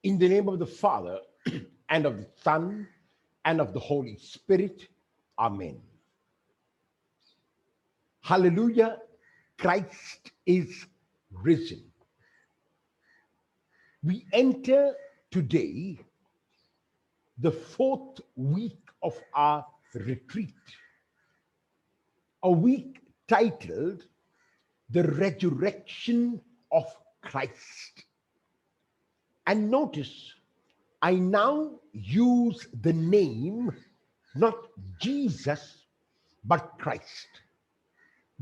In the name of the Father, and of the Son, and of the Holy Spirit. Amen. Hallelujah. Christ is risen. We enter today the fourth week of our retreat, a week titled The Resurrection of Christ. And notice, I now use the name not Jesus, but Christ,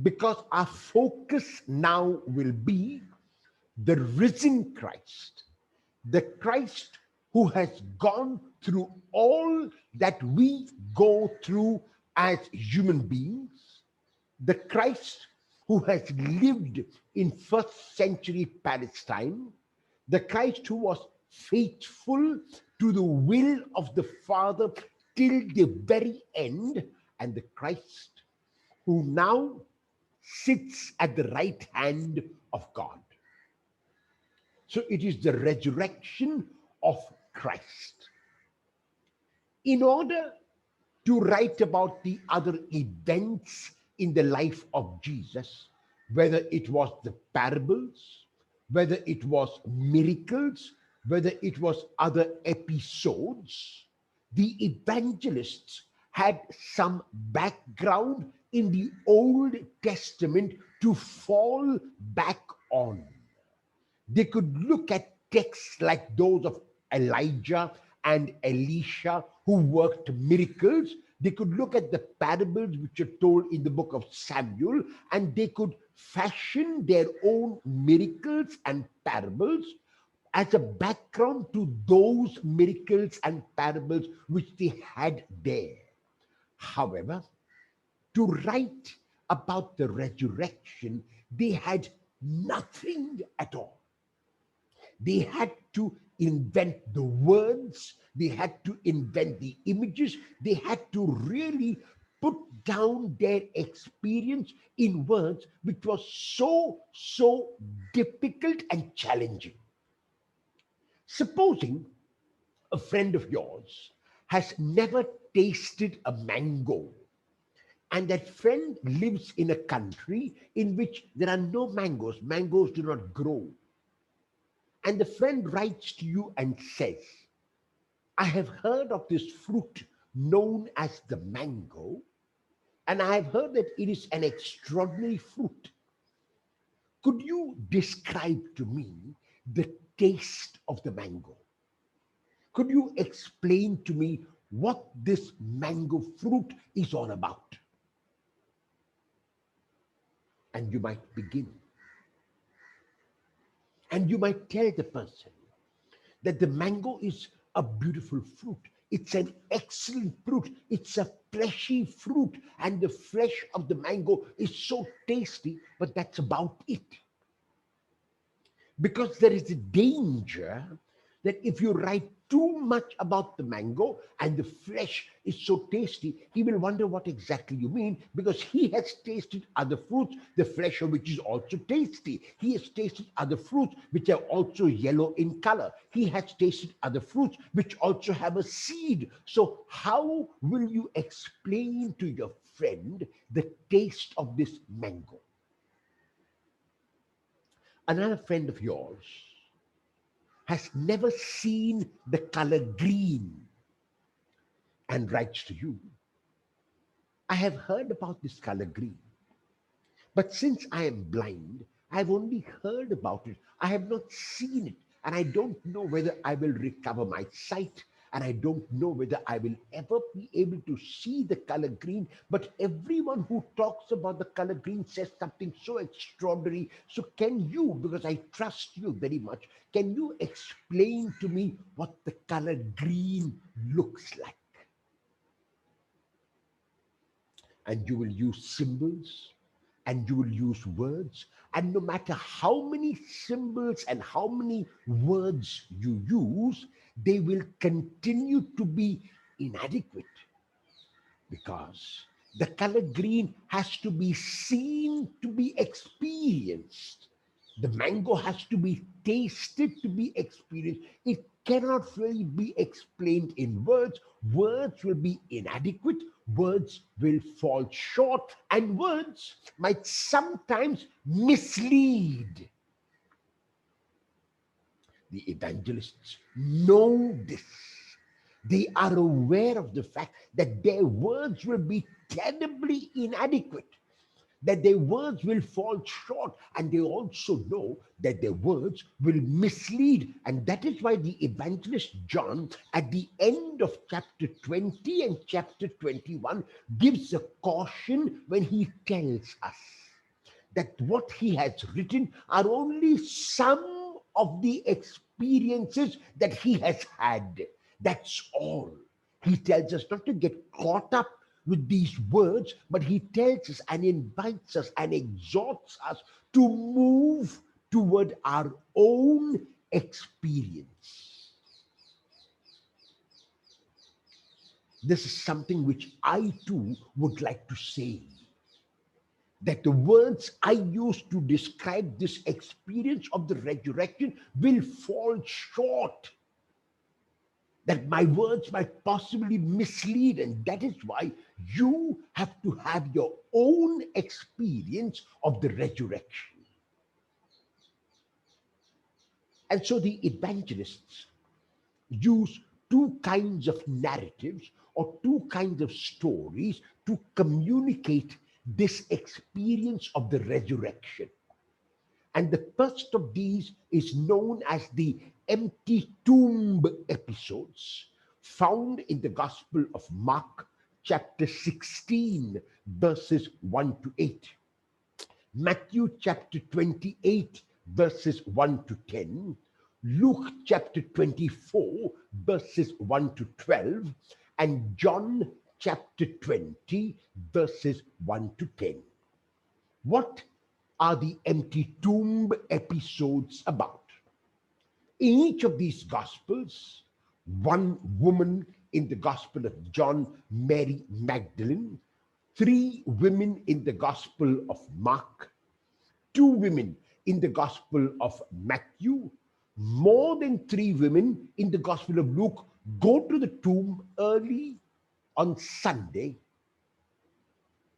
because our focus now will be the risen Christ, the Christ who has gone through all that we go through as human beings, the Christ who has lived in first century Palestine, the Christ who was faithful to the will of the Father till the very end, and the Christ who now sits at the right hand of God. So it is the resurrection of Christ. In order to write about the other events in the life of Jesus, whether it was the parables, whether it was miracles, whether it was other episodes, the evangelists had some background in the Old Testament to fall back on. They could look at texts like those of Elijah and Elisha who worked miracles. They could look at the parables which are told in the book of Samuel, and they could fashion their own miracles and parables as a background to those miracles and parables which they had there. However, to write about the resurrection, they had nothing at all. They had to invent the words, they had to invent the images, they had to really put down their experience in words, which was so difficult and challenging. Supposing a friend of yours has never tasted a mango, and that friend lives in a country in which there are no mangoes, mangoes do not grow. And the friend writes to you and says, I have heard of this fruit known as the mango, and I have heard that it is an extraordinary fruit. Could you describe to me the taste of the mango? Could you explain to me what this mango fruit is all about? And you might begin. And you might tell the person that the mango is a beautiful fruit. It's an excellent fruit. It's a fleshy fruit. And the flesh of the mango is so tasty, but that's about it. Because there is a danger that if you write too much about the mango and the flesh is so tasty, he will wonder what exactly you mean, because he has tasted other fruits, the flesh of which is also tasty. He has tasted other fruits which are also yellow in color. He has tasted other fruits which also have a seed. So how will you explain to your friend the taste of this mango? Another friend of yours has never seen the color green and writes to you, I have heard about this color green, but since I am blind, I have only heard about it. I have not seen it, and I don't know whether I will recover my sight, and I don't know whether I will ever be able to see the color green. But everyone who talks about the color green says something so extraordinary. So can you, because I trust you very much, can you explain to me what the color green looks like? And you will use symbols, and you will use words, and no matter how many symbols and how many words you use, they will continue to be inadequate, because the color green has to be seen to be experienced. The mango has to be tasted to be experienced. It cannot really be explained in words. Words will be inadequate. Words will fall short, and words might sometimes mislead. The evangelists know this. They are aware of the fact that their words will be terribly inadequate, that their words will fall short, and they also know that their words will mislead. And that is why the evangelist John, at the end of chapter 20 and chapter 21, gives a caution when he tells us that what he has written are only some of the experiences that he has had. That's all. He tells us not to get caught up with these words, but he tells us and invites us and exhorts us to move toward our own experience. This is something which I too would like to say, that the words I use to describe this experience of the resurrection will fall short, that my words might possibly mislead, and that is why you have to have your own experience of the resurrection. And so the evangelists use two kinds of narratives or two kinds of stories to communicate this experience of the resurrection. And the first of these is known as the empty tomb episodes, found in the Gospel of Mark, chapter 16, verses 1 to 8. Matthew chapter 28, verses 1 to 10. Luke chapter 24, verses 1 to 12. And John chapter 20, verses 1 to 10. What are the empty tomb episodes about? In each of these Gospels, one woman in the Gospel of John, Mary Magdalene, three women in the Gospel of Mark, two women in the Gospel of Matthew, more than three women in the Gospel of Luke go to the tomb early on Sunday,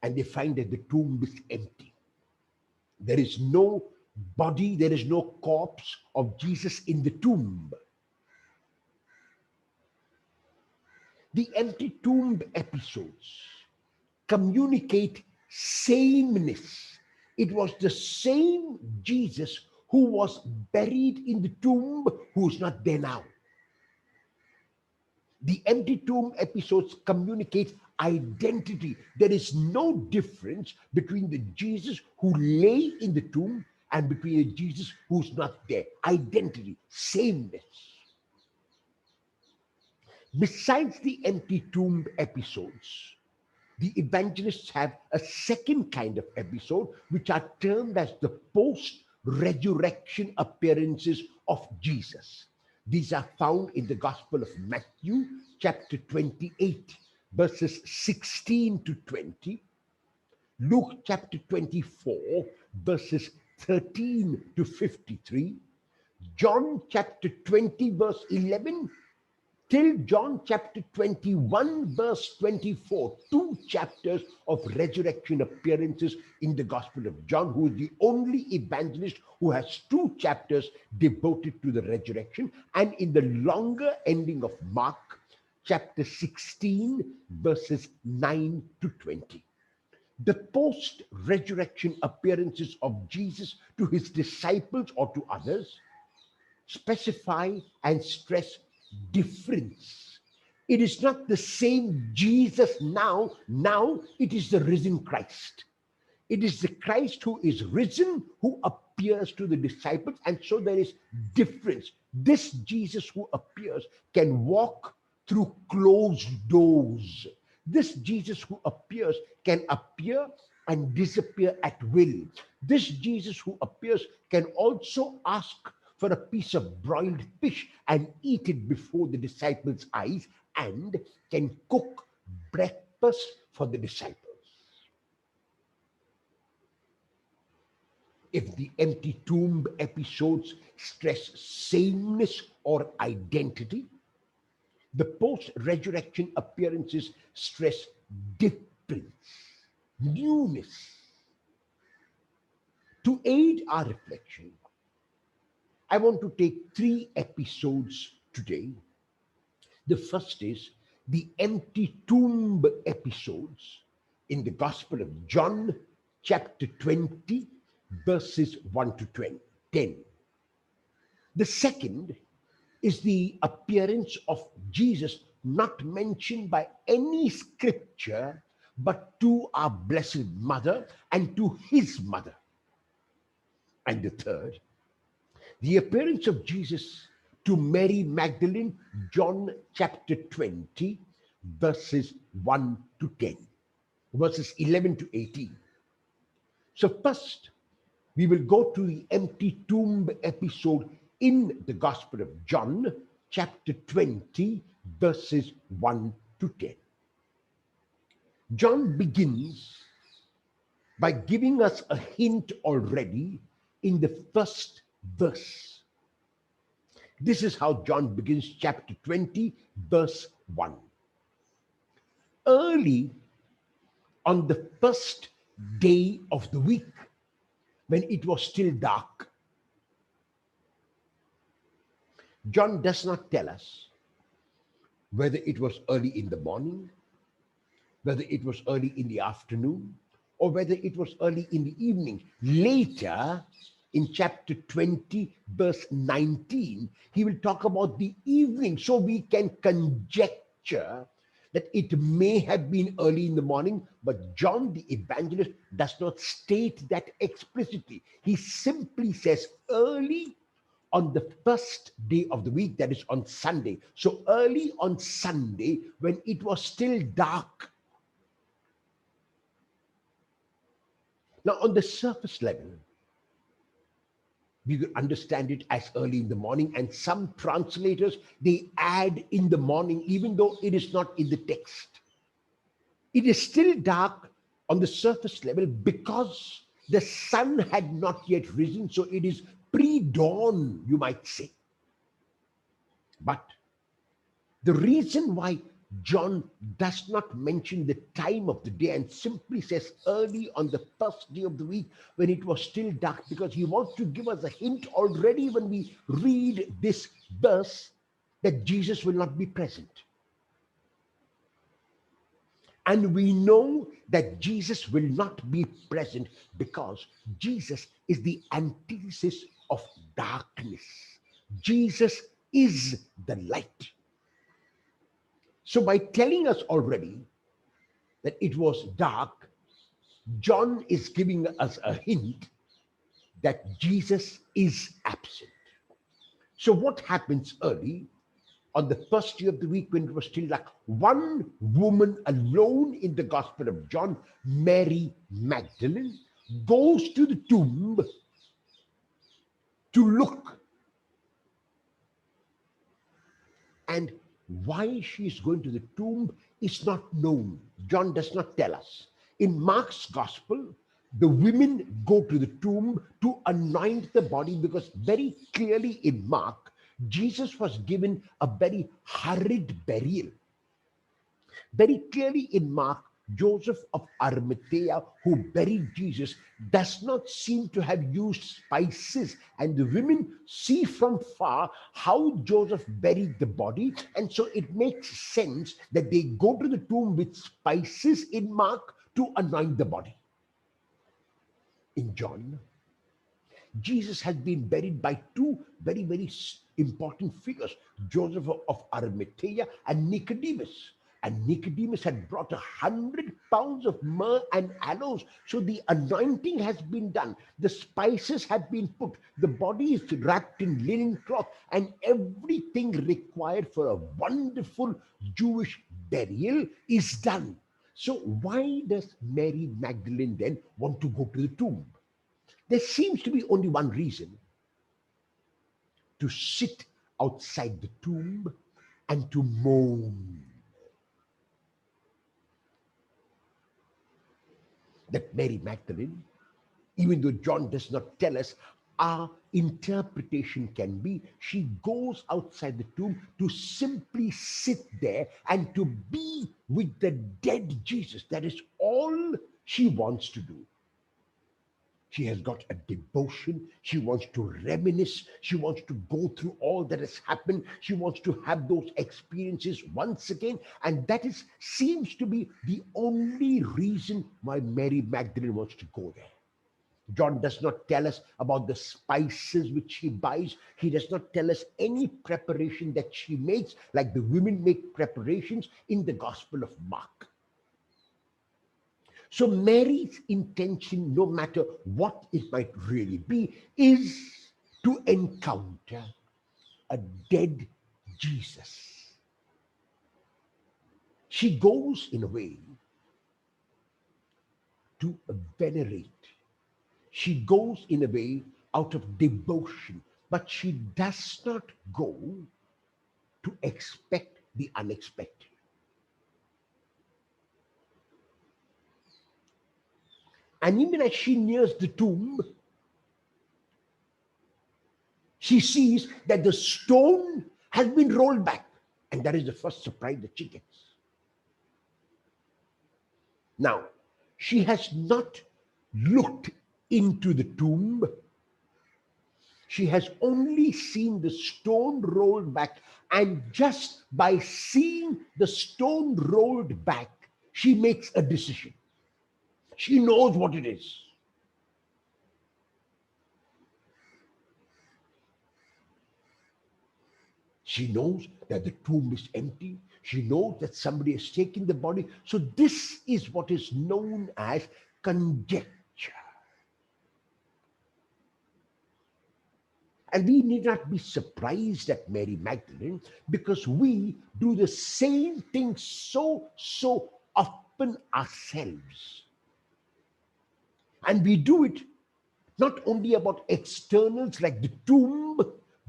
and they find that the tomb is empty. There is no body, there is no corpse of Jesus in the tomb. The empty tomb episodes communicate sameness. It was the same Jesus who was buried in the tomb who is not there now. The empty tomb episodes communicate identity. There is no difference between the Jesus who lay in the tomb and between the Jesus who's not there. Identity, sameness. Besides the empty tomb episodes, the evangelists have a second kind of episode, which are termed as the post-resurrection appearances of Jesus. These are found in the Gospel of Matthew, chapter 28, verses 16 to 20, Luke chapter 24, verses 13 to 53, John chapter 20, verse 11, till John chapter 21, verse 24, two chapters of resurrection appearances in the Gospel of John, who is the only evangelist who has two chapters devoted to the resurrection, and in the longer ending of Mark, chapter 16, verses 9 to 20. The post-resurrection appearances of Jesus to his disciples or to others specify and stress difference. It is not the same Jesus now. Now it is the risen Christ. It is the Christ who is risen who appears to the disciples, and so there is difference. This Jesus who appears can walk through closed doors. This Jesus who appears can appear and disappear at will. This Jesus who appears can also ask for a piece of broiled fish and eat it before the disciples' eyes, and can cook breakfast for the disciples. if the empty tomb episodes stress sameness or identity, the post-resurrection appearances stress difference, newness. To aid our reflection, I want to take 3 episodes today. The first is the empty tomb episodes in the Gospel of John, chapter 20, verses 1 to 10. The second is the appearance of Jesus not mentioned by any scripture but to our Blessed Mother and to his mother. And the third, the appearance of Jesus to Mary Magdalene, John chapter 20, verses 1 to 10, verses 11 to 18. So first, we will go to the empty tomb episode in the Gospel of John, chapter 20, verses 1 to 10. John begins by giving us a hint already in the first verse. This is how John begins chapter 20, verse 1. Early on the first day of the week, when it was still dark, John does not tell us whether it was early in the morning, whether it was early in the afternoon, or whether it was early in the evening. Later, in chapter 20, verse 19, he will talk about the evening, so we can conjecture that it may have been early in the morning, but John the evangelist does not state that explicitly. He simply says early on the first day of the week, that is on Sunday. So early on Sunday, when it was still dark. Now, on the surface level, we could understand it as early in the morning, and some translators, they add in the morning, even though it is not in the text. It is still dark on the surface level because the sun had not yet risen, so it is pre-dawn, you might say. But the reason why John does not mention the time of the day and simply says early on the first day of the week when it was still dark, because he wants to give us a hint already when we read this verse that Jesus will not be present. And we know that Jesus will not be present because Jesus is the antithesis of darkness. Jesus is the light. So by telling us already that it was dark, John is giving us a hint that Jesus is absent. So what happens early on the first day of the week when it was still dark? One woman alone in the Gospel of John, Mary Magdalene, goes to the tomb to look. And why she is going to the tomb is not known. John does not tell us. In Mark's Gospel, the women go to the tomb to anoint the body, because very clearly in Mark, Jesus was given a very hurried burial. Very clearly in Mark, Joseph of Arimathea, who buried Jesus, does not seem to have used spices, and the women see from far how Joseph buried the body, and so it makes sense that they go to the tomb with spices in Mark to anoint the body. In John, Jesus has been buried by two very, very important figures, Joseph of Arimathea and Nicodemus. And Nicodemus had brought 100 pounds of myrrh and aloes. So the anointing has been done. The spices have been put. The body is wrapped in linen cloth, and everything required for a wonderful Jewish burial is done. So why does Mary Magdalene then want to go to the tomb? There seems to be only one reason: to sit outside the tomb and to mourn that Mary Magdalene Even though John does not tell us, our interpretation can be she goes outside the tomb to simply sit there and to be with the dead Jesus. That is all she wants to do. She has got a devotion. She wants to reminisce. She wants to go through all that has happened. She wants to have those experiences once again. And that seems to be the only reason why Mary Magdalene wants to go there. John does not tell us about the spices which she buys. He does not tell us any preparation that she makes, like the women make preparations in the Gospel of Mark. So Mary's intention, no matter what it might really be, is to encounter a dead Jesus. She goes in a way to venerate. She goes in a way out of devotion, but she does not go to expect the unexpected. And even as she nears the tomb, she sees that the stone has been rolled back. And that is the first surprise that she gets. Now, she has not looked into the tomb. She has only seen the stone rolled back. And just by seeing the stone rolled back, she makes a decision. She knows what it is. She knows that the tomb is empty. She knows that somebody has taken the body. So this is what is known as conjecture. And we need not be surprised at Mary Magdalene, because we do the same thing so often ourselves. And we do it not only about externals like the tomb,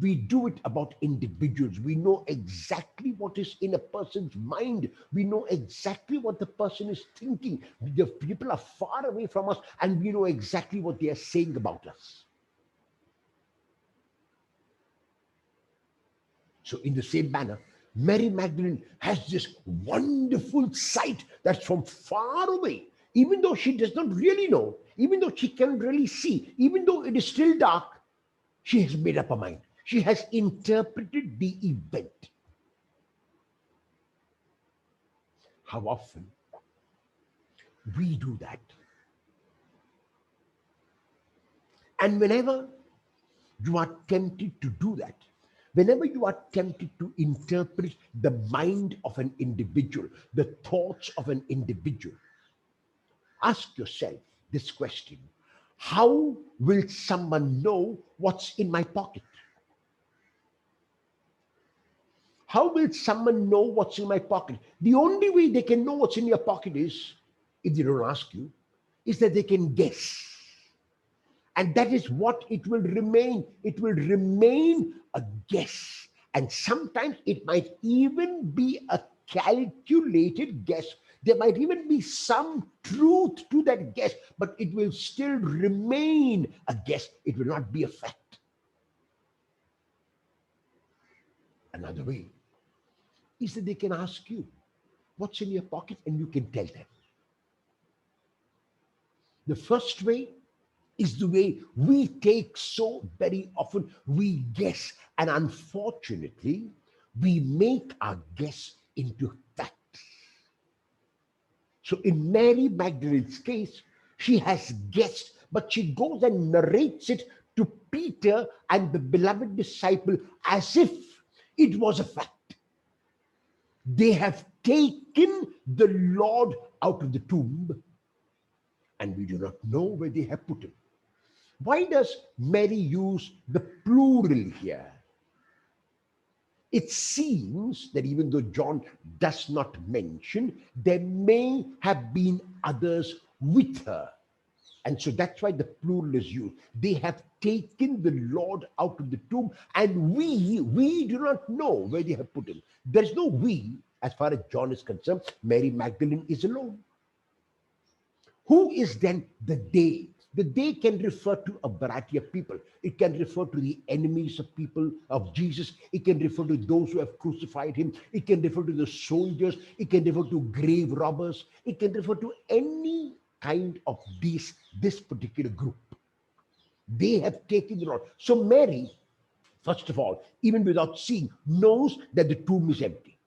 we do it about individuals. We know exactly what is in a person's mind. We know exactly what the person is thinking. The people are far away from us, and we know exactly what they are saying about us. So in the same manner, Mary Magdalene has this wonderful sight that's from far away. Even though she does not really know, even though she can't really see, even though it is still dark, she has made up her mind. She has interpreted the event. How often we do that? And whenever you are tempted to do that, whenever you are tempted to interpret the mind of an individual, the thoughts of an individual, ask yourself this question: how will someone know what's in my pocket? How will someone know what's in my pocket? The only way they can know what's in your pocket is, if they don't ask you, is that they can guess. And that is what it will remain. It will remain a guess. And sometimes it might even be a calculated guess. There might even be some truth to that guess, but it will still remain a guess. It will not be a fact. Another way is that they can ask you, what's in your pocket? And you can tell them. The first way is the way we take so very often. We guess, and unfortunately, we make our guess into facts. So in Mary Magdalene's case, she has guessed, but she goes and narrates it to Peter and the beloved disciple as if it was a fact. They have taken the Lord out of the tomb, and we do not know where they have put him. Why does Mary use the plural here? It seems that even though John does not mention, there may have been others with her. And so that's why the plural is used. They have taken the Lord out of the tomb, and we do not know where they have put him. There's no we as far as John is concerned. Mary Magdalene is alone. Who is then the they? The they can refer to a variety of people. It can refer to the enemies of people, of Jesus. It can refer to those who have crucified him. It can refer to the soldiers. It can refer to grave robbers. It can refer to any kind of this particular group. They have taken the Lord. So Mary, first of all, even without seeing, knows that the tomb is empty.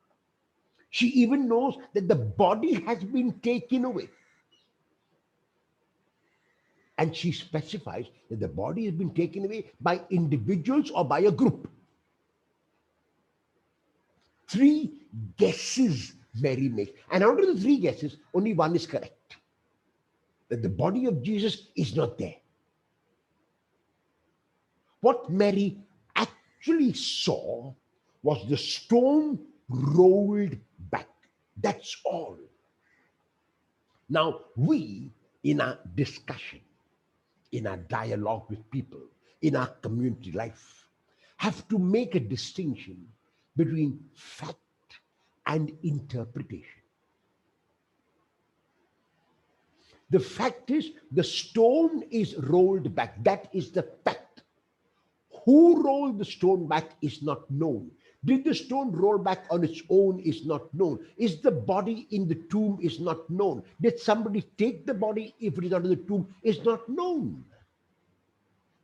She even knows that the body has been taken away. And she specifies that the body has been taken away by individuals or by a group. 3 guesses Mary makes. And out of the 3 guesses, only one is correct. That the body of Jesus is not there. What Mary actually saw was the stone rolled back. That's all. Now, we, in our discussion, in our dialogue with people, in our community life, have to make a distinction between fact and interpretation. The fact is, the stone is rolled back. That is the fact. Who rolled the stone back is not known. Did the stone roll back on its own is not known. Is the body in the tomb is not known. Did somebody take the body if it is out of the tomb is not known.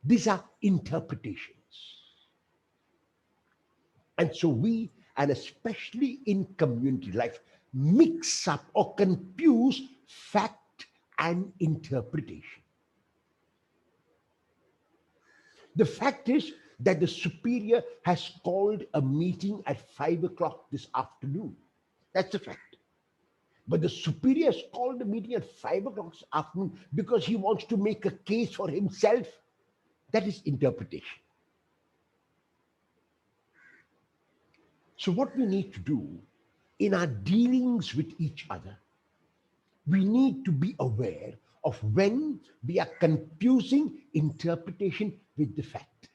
These are interpretations. And so we, and especially in community life, mix up or confuse fact and interpretation. The fact is that the superior has called a meeting at 5 o'clock this afternoon. That's the fact. But the superior has called a meeting at 5 o'clock this afternoon because he wants to make a case for himself. That is interpretation. So what we need to do in our dealings with each other, we need to be aware of when we are confusing interpretation with the fact.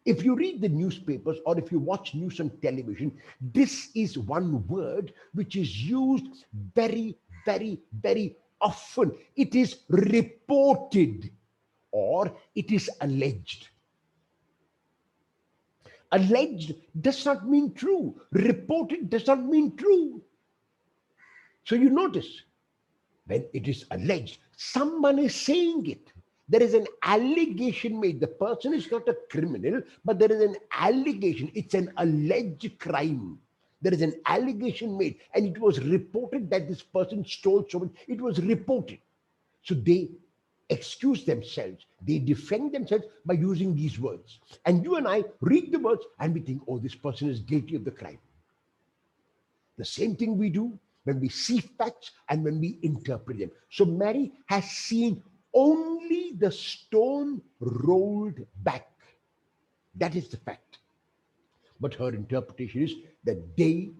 If you read the newspapers or if you watch news on television, this is one word which is used very, very, very often. It is reported or it is alleged. Alleged does not mean true. Reported does not mean true. So you notice, when it is alleged, someone is saying it. There is an allegation made. The person is not a criminal, but there is an allegation. It's an alleged crime. There is an allegation made, and it was reported that this person stole so much. It was reported. So they excuse themselves. They defend themselves by using these words. And you and I read the words and we think, oh, this person is guilty of the crime. The same thing we do when we see facts and when we interpret them. So Mary has seen only the stone rolled back. That is the fact. But her interpretation is that they,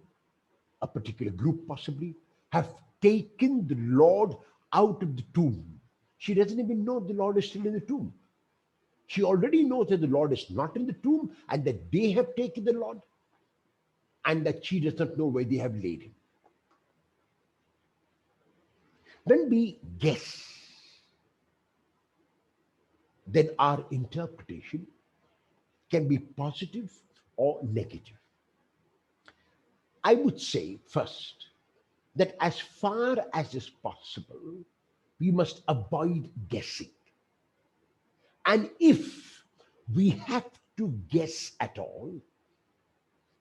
a particular group possibly, have taken the Lord out of the tomb. She doesn't even know the Lord is still in the tomb. She already knows that the Lord is not in the tomb and that they have taken the Lord and that she does not know where they have laid him. When we guess, then our interpretation can be positive or negative. I would say first that as far as is possible, we must avoid guessing. And if we have to guess at all,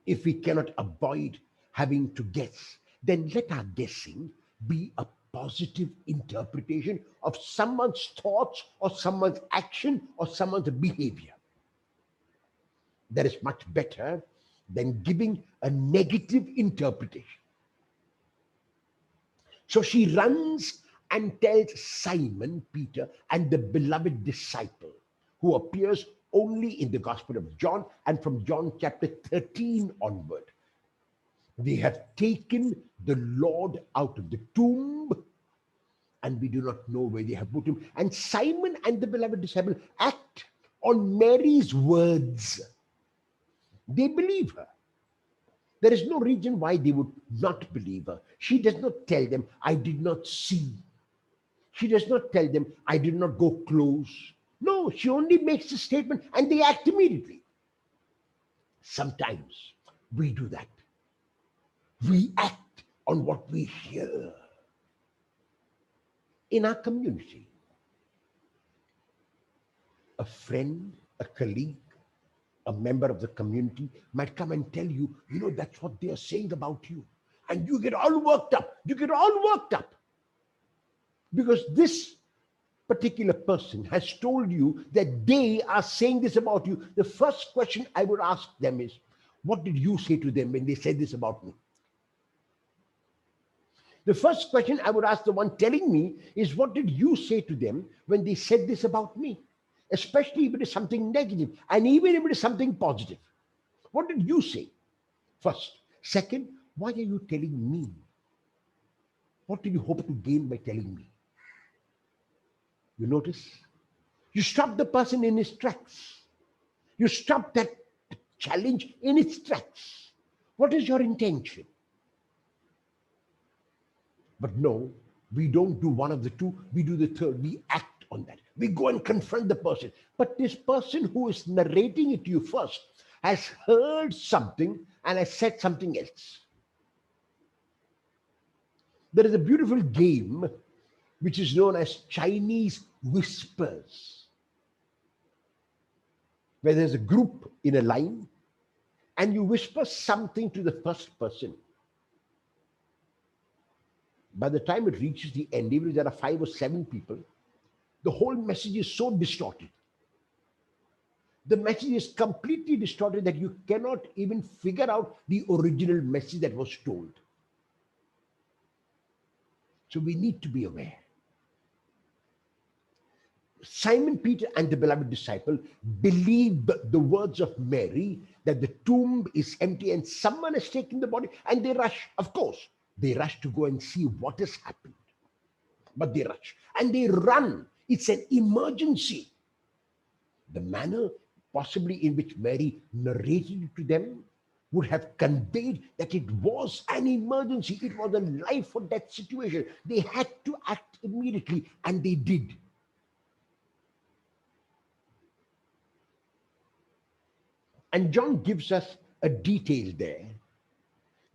if we cannot avoid having to guess, then let our guessing be a positive interpretation of someone's thoughts or someone's action or someone's behavior. That is much better than giving a negative interpretation. So she runs and tells Simon, Peter, and the beloved disciple, who appears only in the Gospel of John and from John chapter 13 onward. They have taken the Lord out of the tomb, and we do not know where they have put him. And Simon and the beloved disciple act on Mary's words. They believe her. There is no reason why they would not believe her. She does not tell them, I did not see. She does not tell them, I did not go close. No, she only makes a statement and they act immediately. Sometimes we do that. We act on what we hear. In our community, a friend, a colleague, a member of the community might come and tell you, that's what they are saying about you. And you get all worked up. You get all worked up. Because this particular person has told you that they are saying this about you. The first question I would ask them is, what did you say to them when they said this about me? The first question I would ask the one telling me is, what did you say to them when they said this about me? Especially if it is something negative, and even if it is something positive. What did you say? First. Second, why are you telling me? What do you hope to gain by telling me? You notice? You stop the person in his tracks. You stop that challenge in its tracks. What is your intention? But no, we don't do one of the two. We do the third. We act on that. We go and confront the person. But this person who is narrating it to you first has heard something and has said something else. There is a beautiful game which is known as Chinese whispers, where there's a group in a line and you whisper something to the first person. By the time it reaches the end, even if there are 5 or 7 people, the whole message is so distorted. The message is completely distorted that you cannot even figure out the original message that was told. So we need to be aware. Simon Peter and the beloved disciple believe the words of Mary that the tomb is empty and someone has taken the body, and they rush, of course, they rush to go and see what has happened. But they rush and they run. It's an emergency. The manner possibly in which Mary narrated it to them would have conveyed that it was an emergency. It was a life or death situation. They had to act immediately, and they did. And John gives us a detail there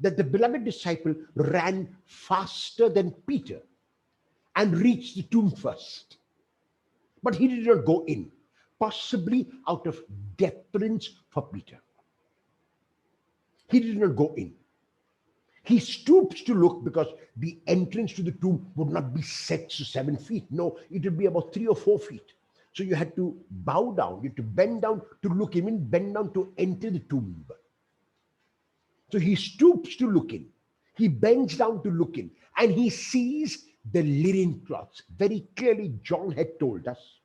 that the beloved disciple ran faster than Peter and reached the tomb first. But he did not go in, possibly out of deference for Peter. He did not go in. He stoops to look because the entrance to the tomb would not be 6 to 7 feet. No, it would be about 3 or 4 feet. So you had to bow down, you had to bend down to look, even bend down to enter the tomb. So he stoops to look in. He bends down to look in, and he sees the linen cloths. Very clearly, John had told us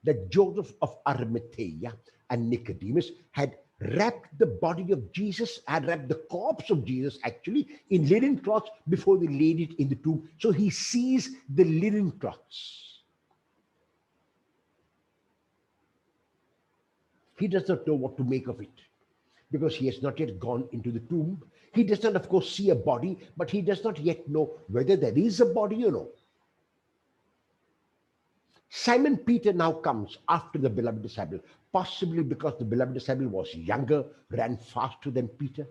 that Joseph of Arimathea and Nicodemus had wrapped the body of Jesus, had wrapped the corpse of Jesus actually in linen cloths before they laid it in the tomb. So he sees the linen cloths. He does not know what to make of it because he has not yet gone into the tomb. He does not, of course, see a body, but he does not yet know whether there is a body or no. Simon Peter now comes after the beloved disciple, possibly because the beloved disciple was younger, ran faster than Peter.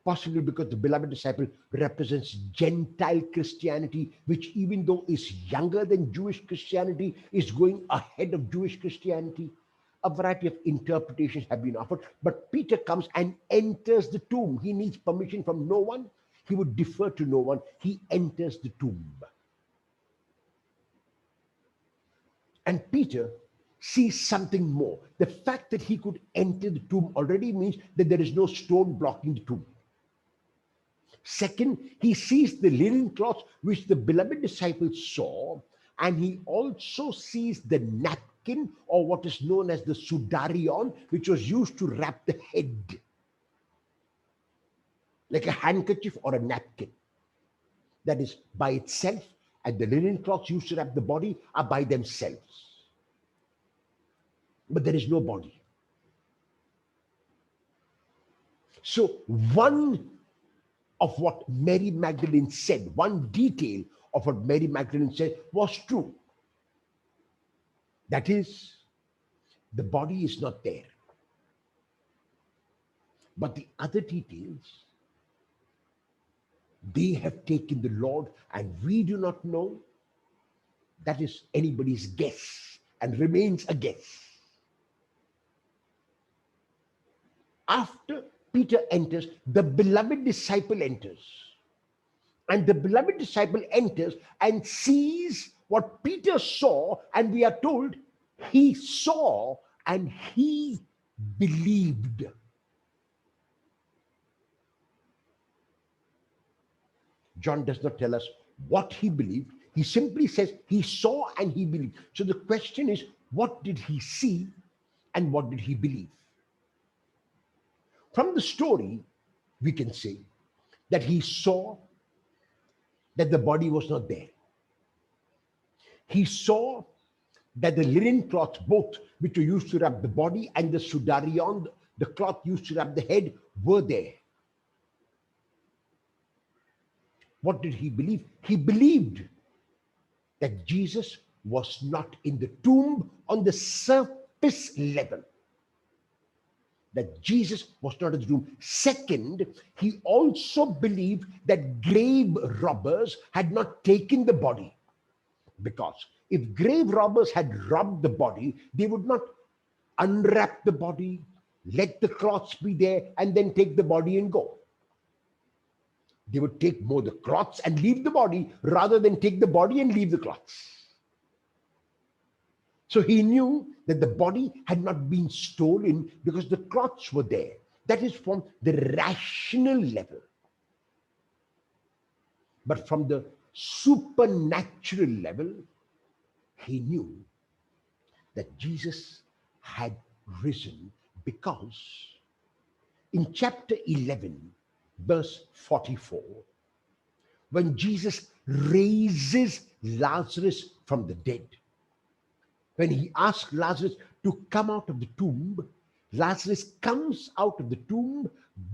Possibly because the beloved disciple represents Gentile Christianity, which even though is younger than Jewish Christianity, is going ahead of Jewish Christianity. A variety of interpretations have been offered, but Peter comes and enters the tomb. He needs permission from no one. He would defer to no one. He enters the tomb. And Peter sees something more. The fact that he could enter the tomb already means that there is no stone blocking the tomb. Second, he sees the linen cloths which the beloved disciples saw, and he also sees the napkin, or what is known as the sudarion, which was used to wrap the head, like a handkerchief or a napkin. That is by itself, and the linen cloths used to wrap the body are by themselves. But there is no body. So one of what Mary Magdalene said, one detail of what Mary Magdalene said was true. That is, the body is not there. But the other details, they have taken the Lord and we do not know. That is anybody's guess and remains a guess. After Peter enters, the beloved disciple enters. And the beloved disciple enters and sees what Peter saw, and we are told he saw and he believed. John does not tell us what he believed. He simply says he saw and he believed. So the question is, what did he see and what did he believe? From the story, we can say that he saw that the body was not there. He saw that the linen cloths, both which were used to wrap the body and the sudarion, the cloth used to wrap the head, were there. What did he believe? He believed that Jesus was not in the tomb on the surface level. That Jesus was not in the tomb. Second, he also believed that grave robbers had not taken the body. Because if grave robbers had robbed the body, they would not unwrap the body, let the cloths be there, and then take the body and go. They would take more the cloths and leave the body rather than take the body and leave the cloths. So he knew that the body had not been stolen because the cloths were there. That is from the rational level. But from the supernatural level, he knew that Jesus had risen because in chapter 11, verse 44, when Jesus raises Lazarus from the dead, when he asked Lazarus to come out of the tomb, Lazarus comes out of the tomb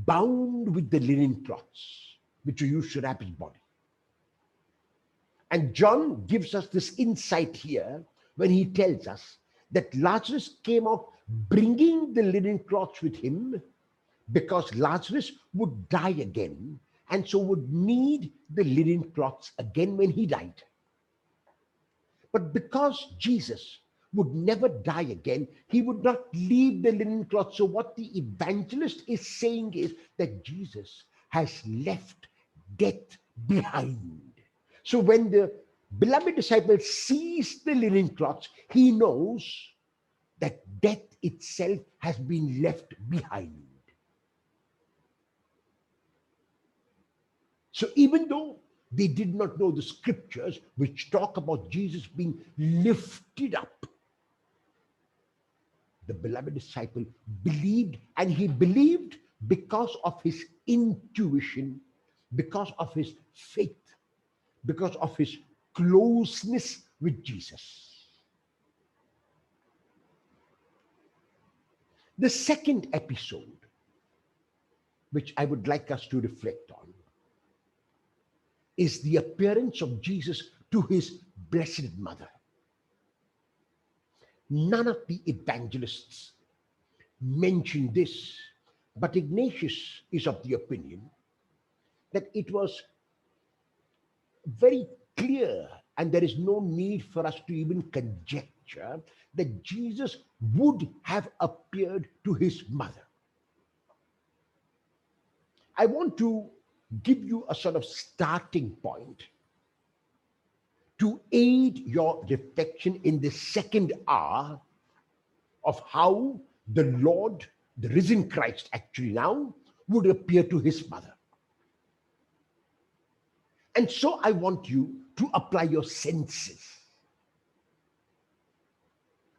bound with the linen cloths, which were used to wrap his body. And John gives us this insight here when he tells us that Lazarus came out bringing the linen cloths with him because Lazarus would die again and so would need the linen cloths again when he died. But because Jesus would never die again, he would not leave the linen cloth. So what the evangelist is saying is that Jesus has left death behind. So when the beloved disciple sees the linen cloths, he knows that death itself has been left behind. So even though they did not know the scriptures which talk about Jesus being lifted up, the beloved disciple believed, and he believed because of his intuition, because of his faith, because of his closeness with Jesus. The second episode, which I would like us to reflect on, is the appearance of Jesus to his blessed mother. None of the evangelists mention this, but Ignatius is of the opinion that it was very clear, and there is no need for us to even conjecture, that Jesus would have appeared to his mother. I want to give you a sort of starting point to aid your reflection in the second hour of how the Lord, the risen Christ actually now, would appear to his mother. And so I want you to apply your senses.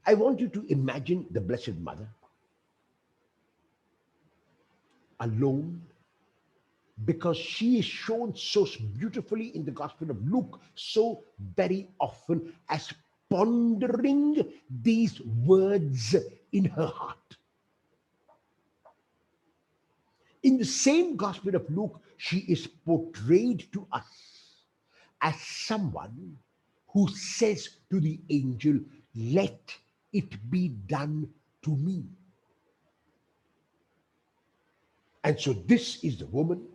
I want you to imagine the Blessed Mother alone, because she is shown so beautifully in the Gospel of Luke so very often as pondering these words in her heart. In the same Gospel of Luke, she is portrayed to us as someone who says to the angel, "Let it be done to me." And so this is the woman,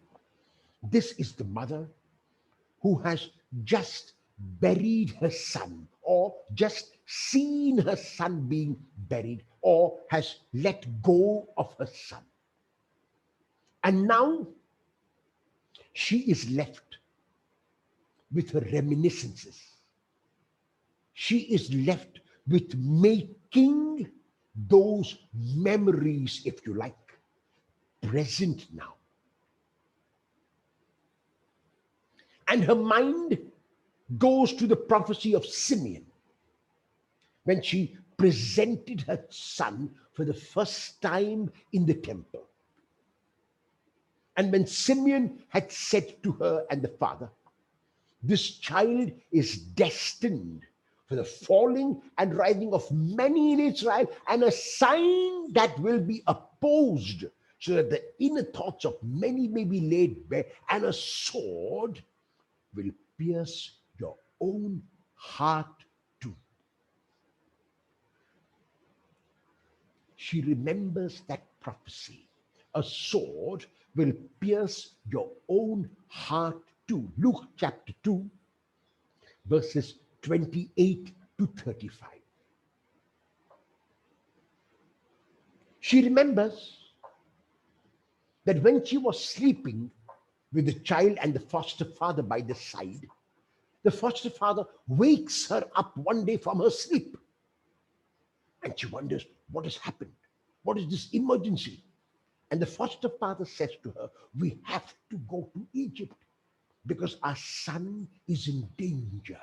this is the mother who has just buried her son, or just seen her son being buried, or has let go of her son. And now she is left with her reminiscences. She is left with making those memories, if you like, present now. And her mind goes to the prophecy of Simeon when she presented her son for the first time in the temple. And when Simeon had said to her and the father, "This child is destined for the falling and rising of many in Israel, and a sign that will be opposed, so that the inner thoughts of many may be laid bare, and a sword will pierce your own heart too." She remembers that prophecy. A sword will pierce your own heart too. Luke chapter 2, verses 28 to 35. She remembers that when she was sleeping with the child and the foster father by the side, the foster father wakes her up one day from her sleep. And she wonders, what has happened? What is this emergency? And the foster father says to her, "We have to go to Egypt because our son is in danger."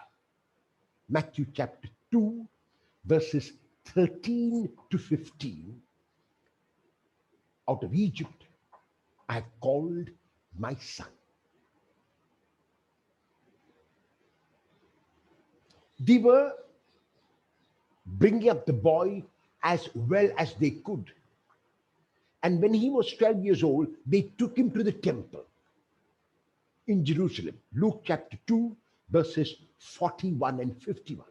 Matthew chapter 2, verses 13 to 15. "Out of Egypt I have called my son." They were bringing up the boy as well as they could. And when he was 12 years old, they took him to the temple in Jerusalem. Luke chapter 2, verses 41 and 51.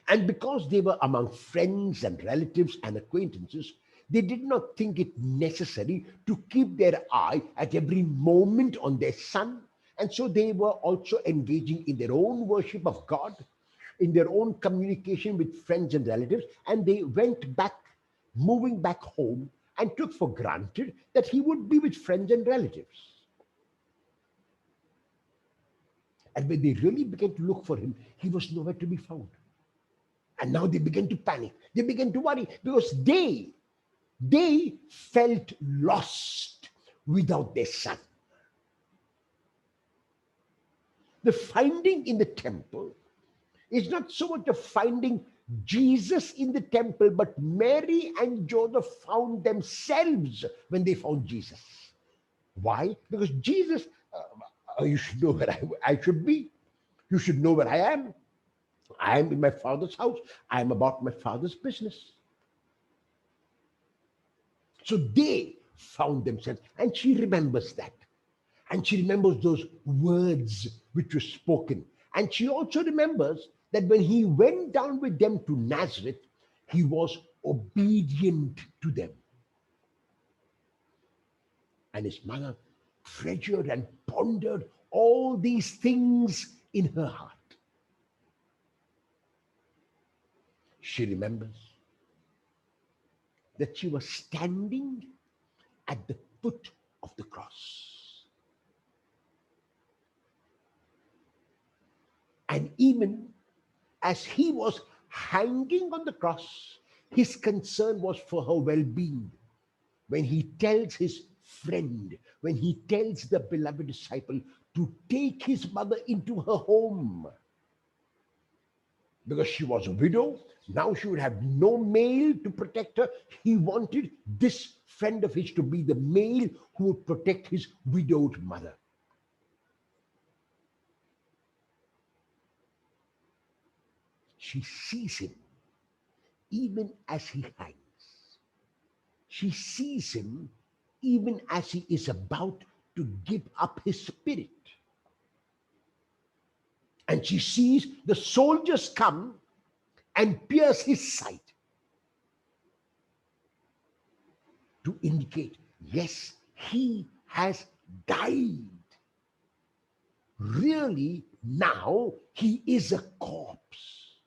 And because they were among friends and relatives and acquaintances, they did not think it necessary to keep their eye at every moment on their son. And so they were also engaging in their own worship of God, in their own communication with friends and relatives. And they went back, moving back home, and took for granted that he would be with friends and relatives. And when they really began to look for him, he was nowhere to be found. And now they began to panic. They began to worry because they felt lost without their son. The finding in the temple is not so much of finding Jesus in the temple, but Mary and Joseph found themselves when they found Jesus. Why? Because Jesus, you should know where I should be. You should know where I am. I am in my father's house. I am about my father's business. So they found themselves, and she remembers that. And she remembers those words which were spoken. And she also remembers that when he went down with them to Nazareth, he was obedient to them. And his mother treasured and pondered all these things in her heart. She remembers that she was standing at the foot of the cross. And even as he was hanging on the cross, his concern was for her well-being. When he tells his friend, when he tells the beloved disciple to take his mother into her home, because she was a widow, now she would have no male to protect her. He wanted this friend of his to be the male who would protect his widowed mother. She sees him even as he hangs. She sees him even as he is about to give up his spirit. And she sees the soldiers come and pierce his side to indicate, yes, he has died. Really, now he is a corpse.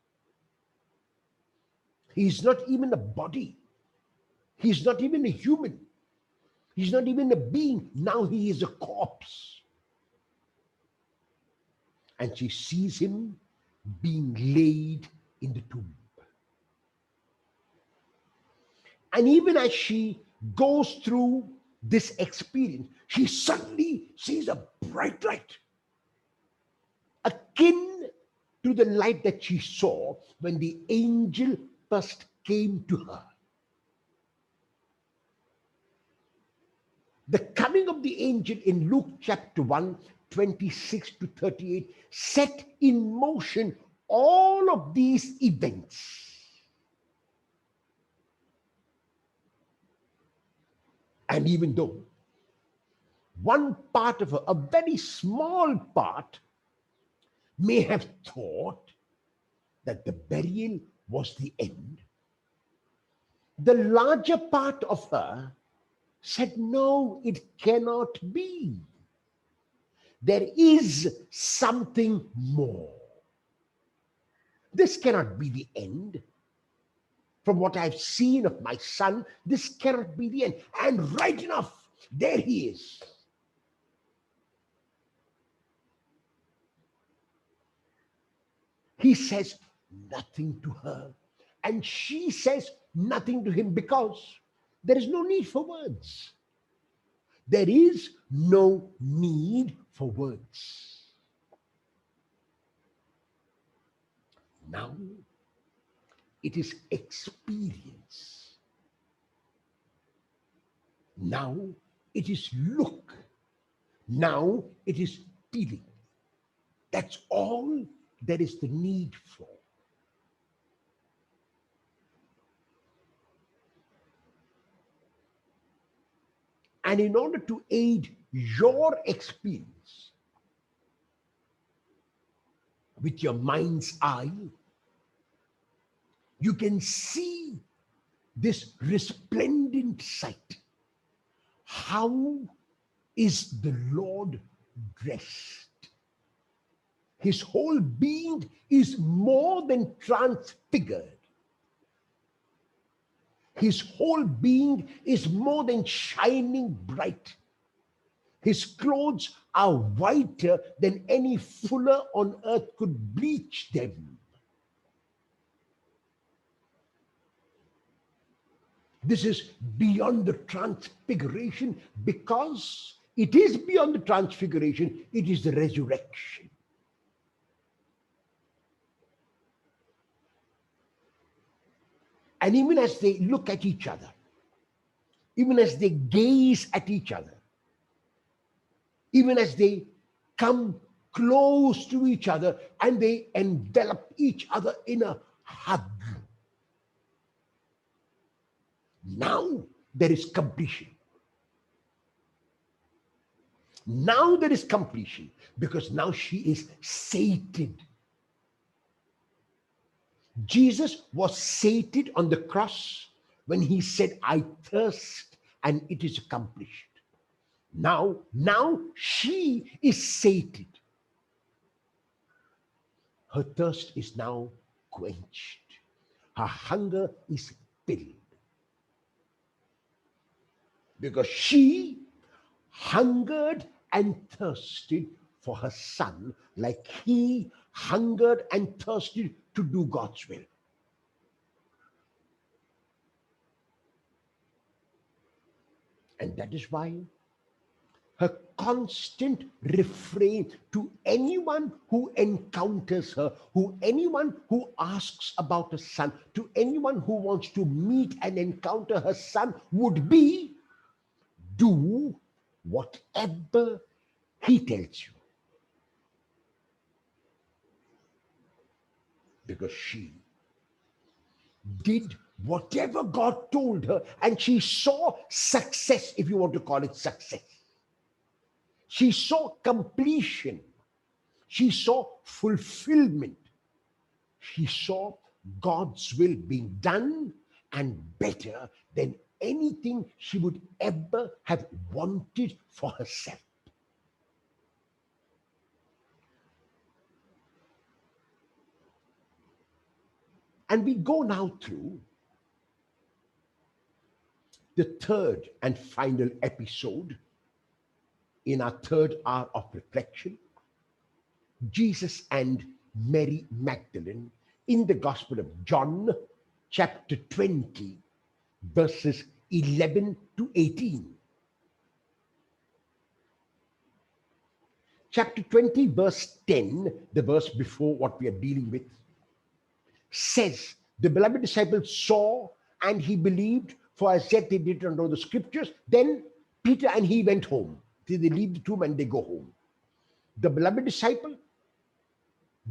He's not even a body. He's not even a human. He's not even a being. Now he is a corpse. And she sees him being laid in the tomb. And even as she goes through this experience, she suddenly sees a bright light, akin to the light that she saw when the angel first came to her. The coming of the angel in Luke chapter 1, 26 to 38 set in motion all of these events. And even though one part of her, a very small part, may have thought that the burial was the end, the larger part of her said, no, it cannot be. There is something more. This cannot be the end. From what I've seen of my son, this cannot be the end. And right enough, there he is. He says nothing to her, and she says nothing to him, because there is no need for words. There is no need for words. Now it is experience. Now it is look. Now it is feeling. That's all there is the need for. And in order to aid your experience with your mind's eye, you can see this resplendent sight. How is the Lord dressed? His whole being is more than transfigured. His whole being is more than shining bright. His clothes are whiter than any fuller on earth could bleach them. This is beyond the transfiguration, because it is beyond the transfiguration. It is the resurrection. And even as they look at each other, even as they gaze at each other, even as they come close to each other and they envelop each other in a hug, now there is completion. Now there is completion, because now she is sated. Jesus was sated on the cross when he said, I thirst, and it is accomplished. Now she is sated. Her thirst is now quenched. Her hunger is filled. Because she hungered and thirsted for her son, like he hungered and thirsted to do God's will. And that is why her constant refrain to anyone who encounters her, anyone who asks about her son, to anyone who wants to meet and encounter her son, would be, do whatever he tells you. Because she did whatever God told her, and she saw success, if you want to call it success. She saw completion. She saw fulfillment. She saw God's will being done and better than anything she would ever have wanted for herself. And we go now through the third and final episode in our third hour of reflection, Jesus and Mary Magdalene, in the Gospel of John, chapter 20, verses 11 to 18. Chapter 20, verse 10, the verse before what we are dealing with, says, the beloved disciple saw and he believed, for as yet they did not know the scriptures. Then Peter and he went home. They leave the tomb and they go home. The beloved disciple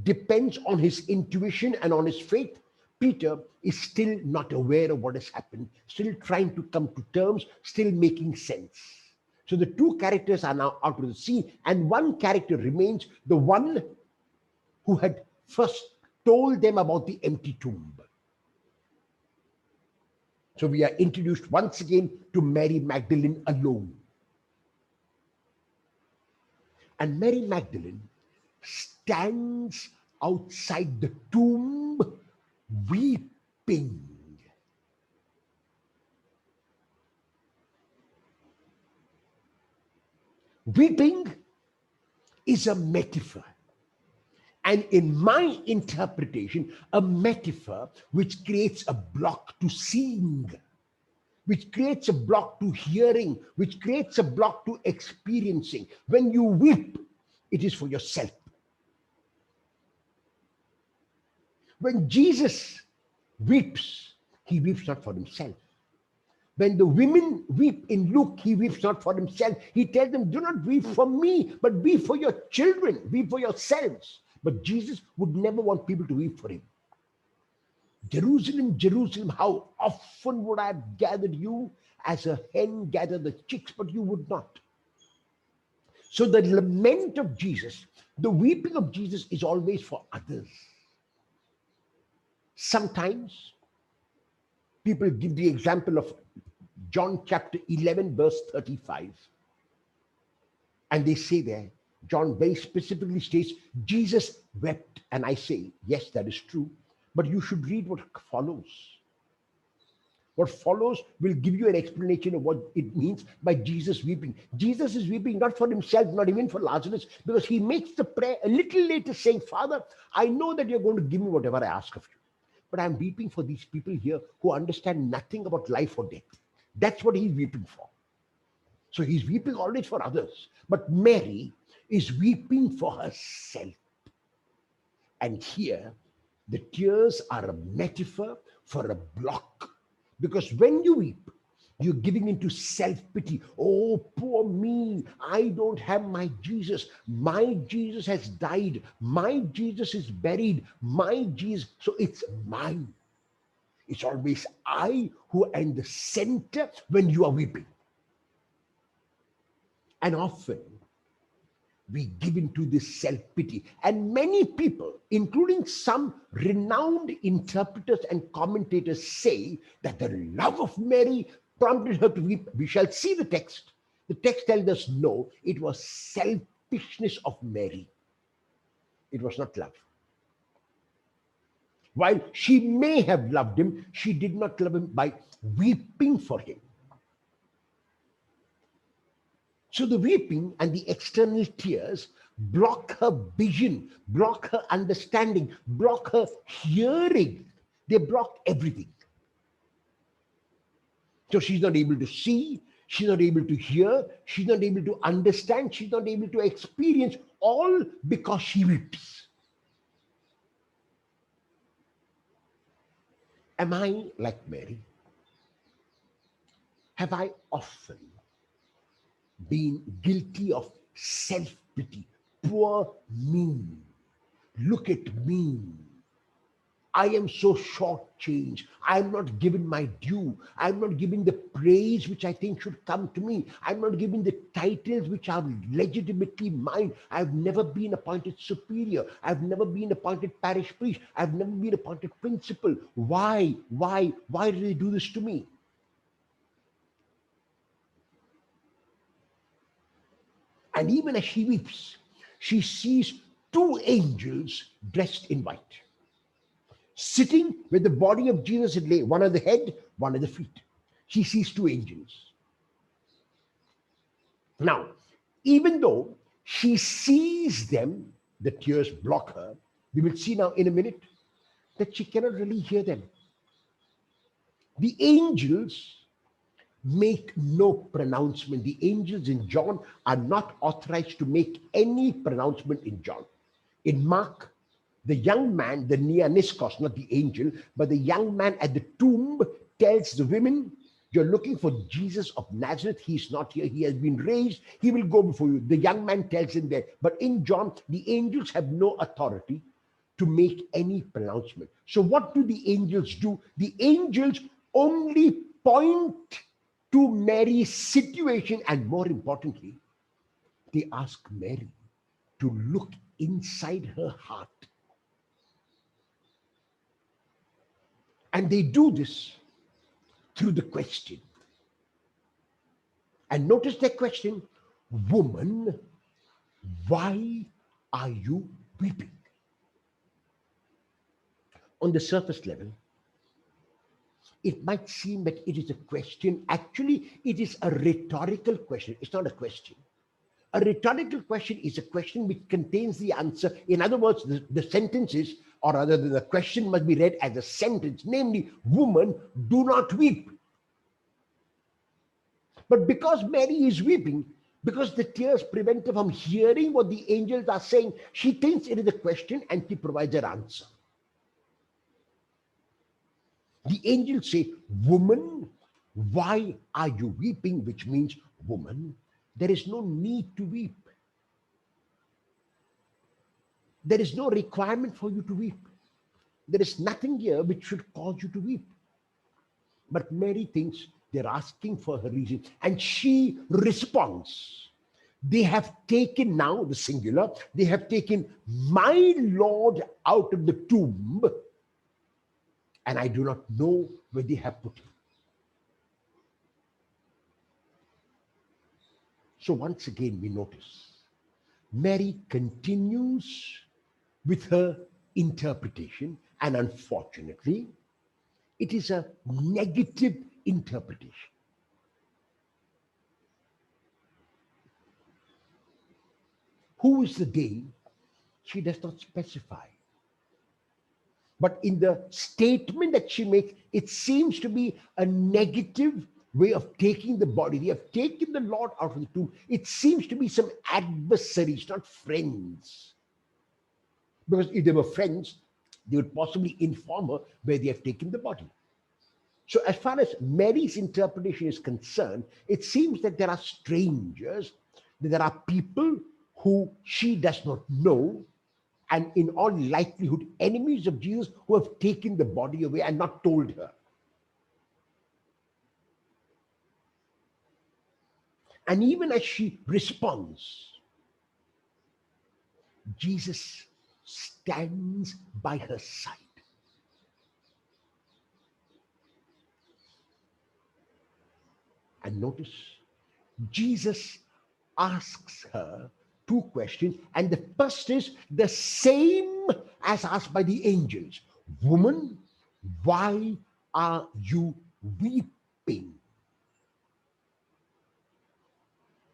depends on his intuition and on his faith. Peter is still not aware of what has happened, still trying to come to terms, still making sense. So the two characters are now out of the scene, and one character remains, the one who had first told them about the empty tomb. So we are introduced once again to Mary Magdalene alone. And Mary Magdalene stands outside the tomb weeping. Weeping is a metaphor. And in my interpretation, a metaphor which creates a block to seeing, which creates a block to hearing, which creates a block to experiencing. When you weep, it is for yourself. When Jesus weeps, he weeps not for himself. When the women weep in Luke, he weeps not for himself. He tells them, do not weep for me, but weep for your children, weep for yourselves. But Jesus would never want people to weep for him. Jerusalem, Jerusalem, how often would I have gathered you as a hen gathers the chicks, but you would not. So the lament of Jesus, the weeping of Jesus is always for others. Sometimes people give the example of John chapter 11, verse 35. And they say there, John very specifically states, Jesus wept. And I say, yes, that is true. But you should read what follows. What follows will give you an explanation of what it means by Jesus weeping. Jesus is weeping not for himself, not even for Lazarus, because he makes the prayer a little later saying, Father, I know that you're going to give me whatever I ask of you. But I'm weeping for these people here who understand nothing about life or death. That's what he's weeping for. So he's weeping always for others. But Mary is weeping for herself. And here, the tears are a metaphor for a block. Because when you weep, you're giving into self-pity. Oh, poor me. I don't have my Jesus. My Jesus has died. My Jesus is buried. My Jesus. So it's mine. It's always I who am the center when you are weeping. And often we give into this self-pity. And many people, including some renowned interpreters and commentators, say that the love of Mary prompted her to weep. We shall see the text. The text tells us no, it was selfishness of Mary. It was not love. While she may have loved him, she did not love him by weeping for him. So the weeping and the external tears block her vision, block her understanding, block her hearing. They block everything. So she's not able to see, she's not able to hear, she's not able to understand, she's not able to experience, all because she weeps. Am I like Mary? Have I often been guilty of self-pity? Poor me. Look at me. I am so shortchanged. I'm not given my due. I'm not given the praise which I think should come to me. I'm not given the titles which are legitimately mine. I've never been appointed superior. I've never been appointed parish priest. I've never been appointed principal. Why? Why do they do this to me? And even as she weeps, she sees two angels dressed in white, sitting where the body of Jesus had lay, one at the head, one at the feet. She sees two angels. Now, even though she sees them, the tears block her. We will see now in a minute that she cannot really hear them. The angels make no pronouncement. The angels in John are not authorized to make any pronouncement in John. In Mark, the young man, the Neaniskos, not the angel, but the young man at the tomb tells the women, you're looking for Jesus of Nazareth. He's not here. He has been raised. He will go before you. The young man tells him that. But in John, the angels have no authority to make any pronouncement. So what do the angels do? The angels only point to Mary's situation, and more importantly, they ask Mary to look inside her heart. And they do this through the question. And notice their question, woman, why are you weeping? On the surface level, it might seem that it is a question. Actually, it is a rhetorical question. It's not a question. A rhetorical question is a question which contains the answer. In other words, the sentence is, or rather the question must be read as a sentence, namely, woman, do not weep. But because Mary is weeping, because the tears prevent her from hearing what the angels are saying, she thinks it is a question and she provides her answer. The angels say, woman, why are you weeping? Which means, woman, there is no need to weep. There is no requirement for you to weep. There is nothing here which should cause you to weep. But Mary thinks they're asking for her reason, and she responds. They have taken now, the singular, they have taken my Lord out of the tomb, and I do not know where they have put him. So once again, we notice Mary continues with her interpretation, and unfortunately, it is a negative interpretation. Who is the they? She does not specify. But in the statement that she makes, it seems to be a negative way of taking the body. They have taken the Lord out of the tomb. It seems to be some adversaries, not friends. Because if they were friends, they would possibly inform her where they have taken the body. So as far as Mary's interpretation is concerned, it seems that there are strangers, that there are people who she does not know, and in all likelihood, enemies of Jesus who have taken the body away and not told her. And even as she responds, Jesus stands by her side. And notice, Jesus asks her two questions, and the first is the same as asked by the angels. Woman, why are you weeping?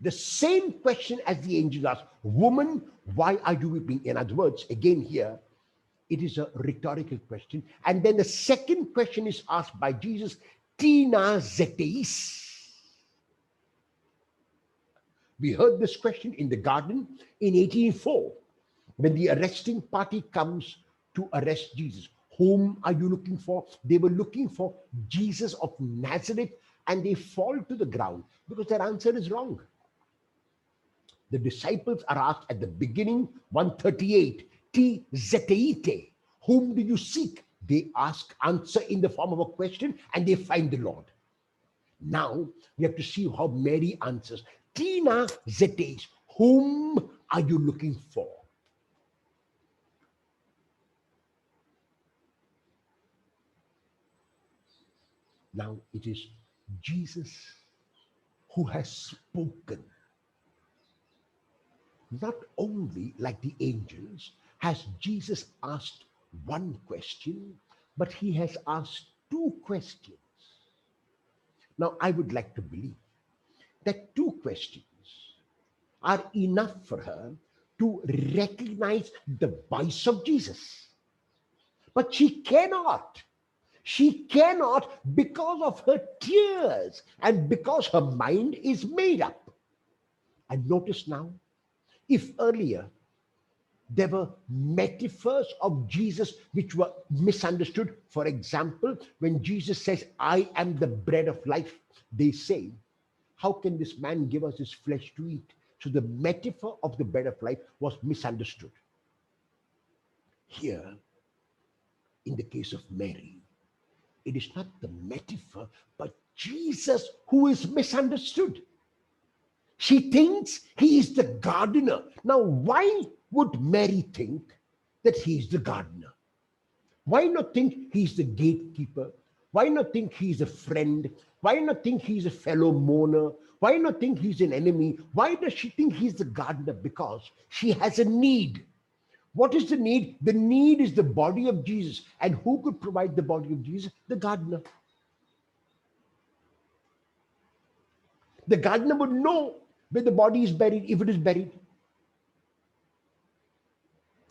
The same question as the angels asked. Woman, why are you weeping? In other words, again here, it is a rhetorical question. And then the second question is asked by Jesus, Tina zeteis. We heard this question in the garden in 1804, when the arresting party comes to arrest Jesus. Whom are you looking for? They were looking for Jesus of Nazareth, and they fall to the ground because their answer is wrong. The disciples are asked at the beginning, 138, Ti zeteite, whom do you seek? They answer in the form of a question, and they find the Lord. Now we have to see how Mary answers. Tina zetes, whom are you looking for? Now it is Jesus who has spoken. Not only like the angels has Jesus asked one question, but he has asked two questions. Now I would like to believe that two questions are enough for her to recognize the voice of Jesus. But she cannot. She cannot because of her tears and because her mind is made up. And notice now, if earlier there were metaphors of Jesus which were misunderstood, for example, when Jesus says, I am the bread of life, they say, how can this man give us his flesh to eat? So the metaphor of the bread of life was misunderstood. Here, in the case of Mary, it is not the metaphor, but Jesus who is misunderstood. She thinks he is the gardener. Now, why would Mary think that he is the gardener? Why not think he's the gatekeeper? Why not think he's a friend? Why not think he's a fellow mourner? Why not think he's an enemy? Why does she think he's the gardener? Because she has a need. What is the need? The need is the body of Jesus. And who could provide the body of Jesus? The gardener. The gardener would know where the body is buried, if it is buried.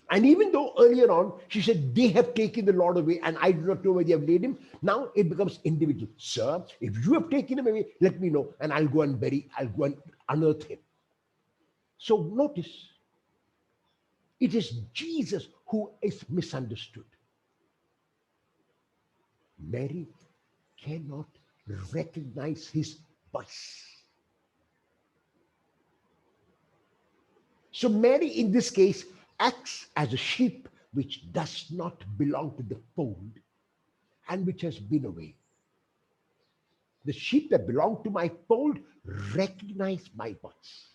And even though earlier on she said, they have taken the Lord away and I do not know where they have laid him, now it becomes individual. Sir, if you have taken him away, let me know and I'll go and unearth him. So notice, it is Jesus who is misunderstood. Mary cannot recognize his voice. So Mary, in this case, acts as a sheep which does not belong to the fold and which has been away. The sheep that belong to my fold recognize my voice.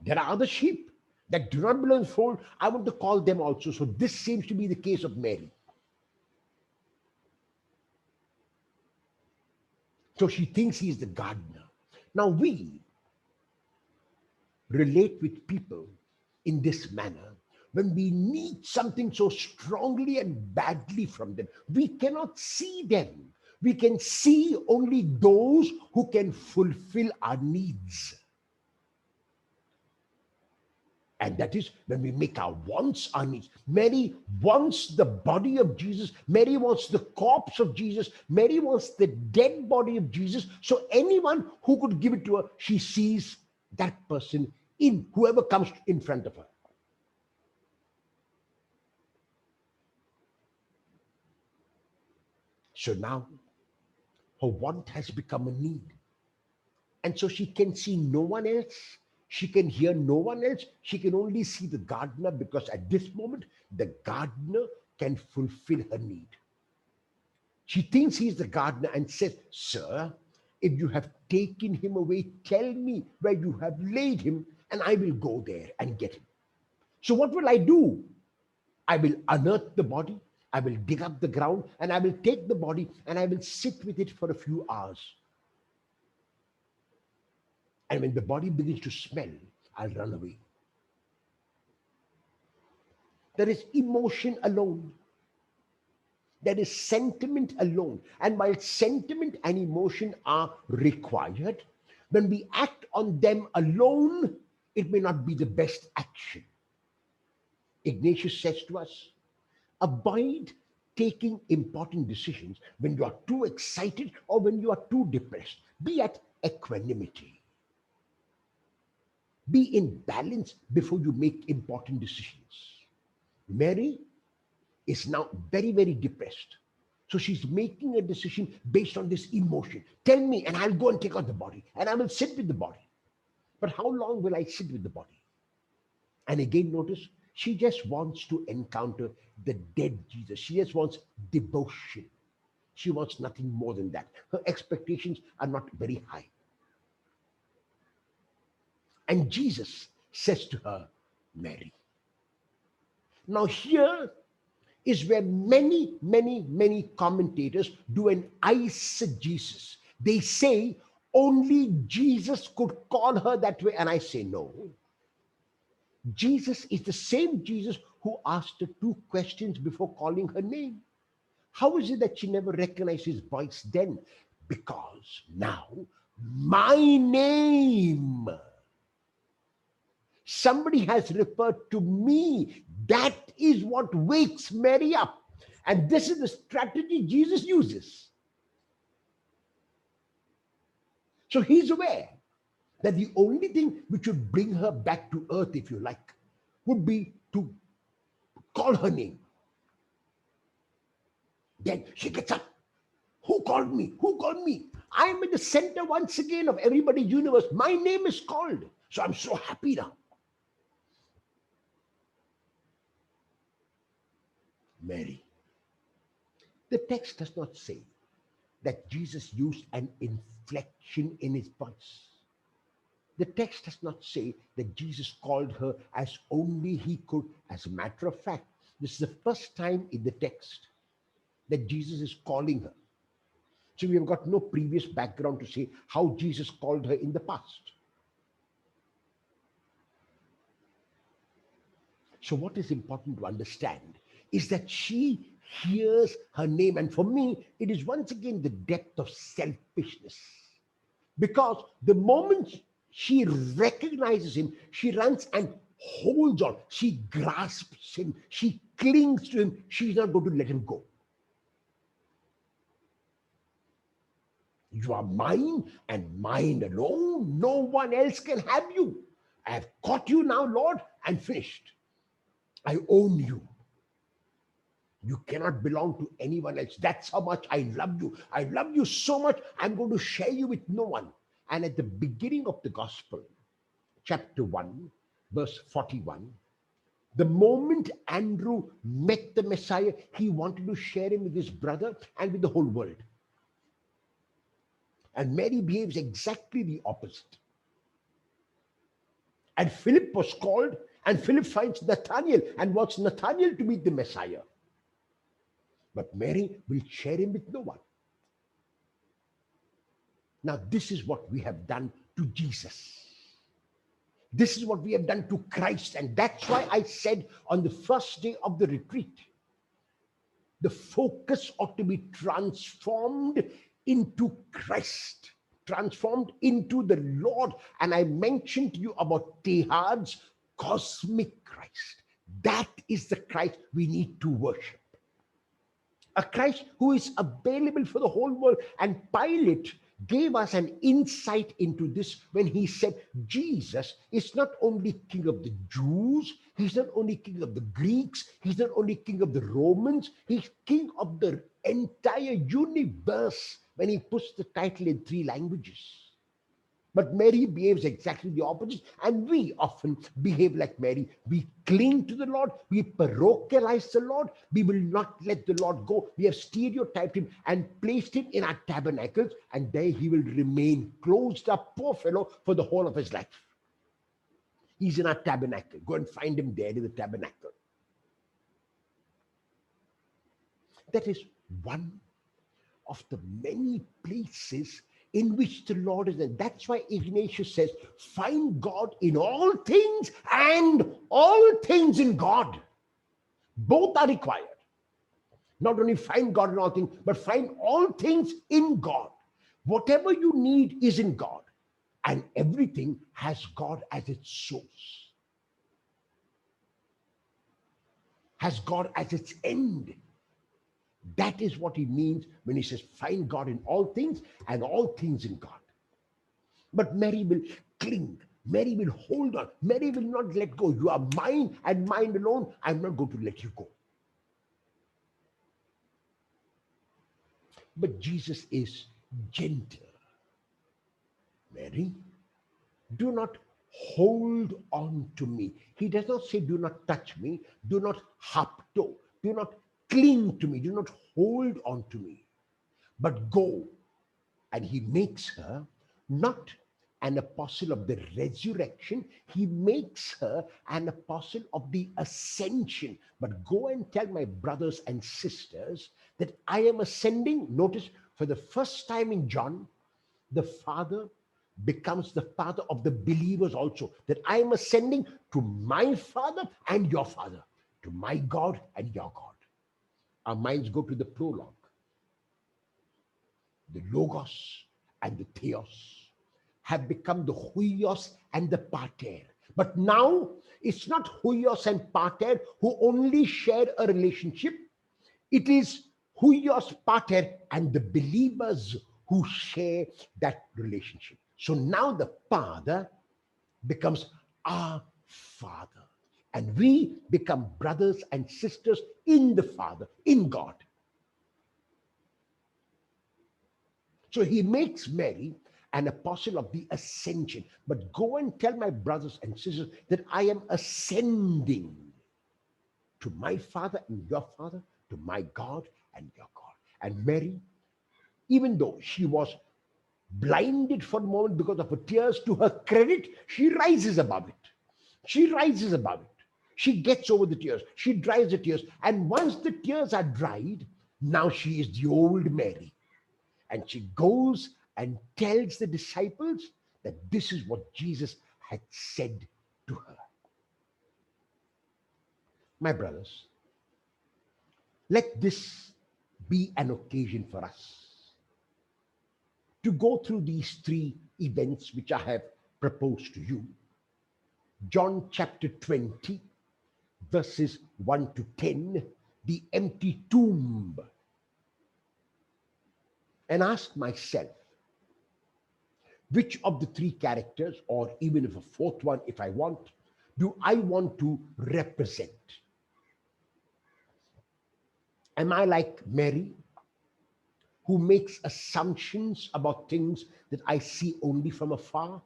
There are other sheep that do not belong to the fold. I want to call them also. So this seems to be the case of Mary. So she thinks he is the gardener. Now we relate with people in this manner when we need something so strongly and badly from them. We cannot see them. We can see only those who can fulfill our needs. And that is when we make our wants our needs. Mary wants the body of Jesus. Mary wants the corpse of Jesus. Mary wants the dead body of Jesus. So anyone who could give it to her, she sees that person in whoever comes in front of her. So now her want has become a need. And so she can see no one else. She can hear no one else. She can only see the gardener, because at this moment, the gardener can fulfill her need. She thinks he's the gardener and says, Sir, if you have taken him away, tell me where you have laid him, and I will go there and get him. So what will I do? I will unearth the body. I will dig up the ground, and I will take the body, and I will sit with it for a few hours. And when the body begins to smell, I'll run away. There is emotion alone. There is sentiment alone. And while sentiment and emotion are required, when we act on them alone, it may not be the best action. Ignatius says to us, avoid taking important decisions when you are too excited or when you are too depressed. Be at equanimity. Be in balance before you make important decisions. Mary is now very, very depressed. So she's making a decision based on this emotion. Tell me, and I'll go and take out the body, and I will sit with the body. But how long will I sit with the body? And again, notice, she just wants to encounter the dead Jesus. She just wants devotion. She wants nothing more than that. Her expectations are not very high. And Jesus says to her, Mary. Now, here is where many commentators do an eisegesis. They say only Jesus could call her that way. And I say, no. Jesus is the same Jesus who asked her two questions before calling her name. How is it that she never recognized his voice then? Because now, my name, somebody has referred to me. That is what wakes Mary up. And this is the strategy Jesus uses. So he's aware that the only thing which would bring her back to earth, if you like, would be to call her name. Then she gets up. Who called me? Who called me? I am in the center once again of everybody's universe. My name is called. So I'm so happy now. Mary. The text does not say that Jesus used an inflection in his voice. The text does not say that Jesus called her as only he could. As a matter of fact, this is the first time in the text that Jesus is calling her. So we have got no previous background to say how Jesus called her in the past. So what is important to understand is that she hears her name. And for me, it is once again the depth of selfishness. Because the moment she recognizes him, she runs and holds on. She grasps him. She clings to him. She's not going to let him go. You are mine and mine alone. No one else can have you. I have caught you now, Lord, and finished. I own you. You cannot belong to anyone else. That's how much I love you. I love you so much, I'm going to share you with no one. And at the beginning of the gospel, chapter 1, verse 41, the moment Andrew met the Messiah, he wanted to share him with his brother and with the whole world. And Mary behaves exactly the opposite. And Philip was called, and Philip finds Nathanael and wants Nathanael to meet the Messiah. But Mary will share him with no one. Now, this is what we have done to Jesus. This is what we have done to Christ. And that's why I said on the first day of the retreat, the focus ought to be transformed into Christ, transformed into the Lord. And I mentioned to you about Tehad's cosmic Christ. That is the Christ we need to worship. A Christ who is available for the whole world. And Pilate gave us an insight into this when he said Jesus is not only king of the Jews, he's not only king of the Greeks, he's not only king of the Romans, he's king of the entire universe when he puts the title in 3 languages. But Mary behaves exactly the opposite, and we often behave like Mary. We cling to the Lord, we parochialize the Lord, we will not let the Lord go. We have stereotyped him and placed him in our tabernacles, and there he will remain closed up, poor fellow, for the whole of his life. He's in our tabernacle. Go and find him there in the tabernacle. That is one of the many places in which the Lord is. And that's why Ignatius says, find God in all things and all things in God. Both are required. Not only find God in all things, but find all things in God. Whatever you need is in God. And everything has God as its source. Has God as its end. That is what he means when he says, find God in all things and all things in God. But Mary will cling. Mary will hold on. Mary will not let go. You are mine and mine alone. I'm not going to let you go. But Jesus is gentle. Mary, do not hold on to me. He does not say, do not touch me, do not hapto, do not cling to me, do not hold on to me, but go. And he makes her not an apostle of the resurrection, he makes her an apostle of the ascension. But go and tell my brothers and sisters that I am ascending. Notice, for the first time in John, the Father becomes the Father of the believers also, that I am ascending to my Father and your Father, to my God and your God. Our minds go to the prologue, the Logos and the Theos have become the Huios and the Pater. But now it's not Huios and Pater who only share a relationship. It is Huios, Pater, and the believers who share that relationship. So now the Father becomes our Father. And we become brothers and sisters in the Father, in God. So he makes Mary an apostle of the ascension. But go and tell my brothers and sisters that I am ascending to my Father and your Father, to my God and your God. And Mary, even though she was blinded for a moment because of her tears, to her credit, she rises above it. She rises above it. She gets over the tears. She dries the tears. And once the tears are dried, now she is the old Mary. And she goes and tells the disciples that this is what Jesus had said to her. My brothers, let this be an occasion for us to go through these three events which I have proposed to you. John chapter 20, verses 1 to 10, the empty tomb. And ask myself, which of the three characters, or even if a fourth one, if I want, do I want to represent? Am I like Mary, who makes assumptions about things that I see only from afar?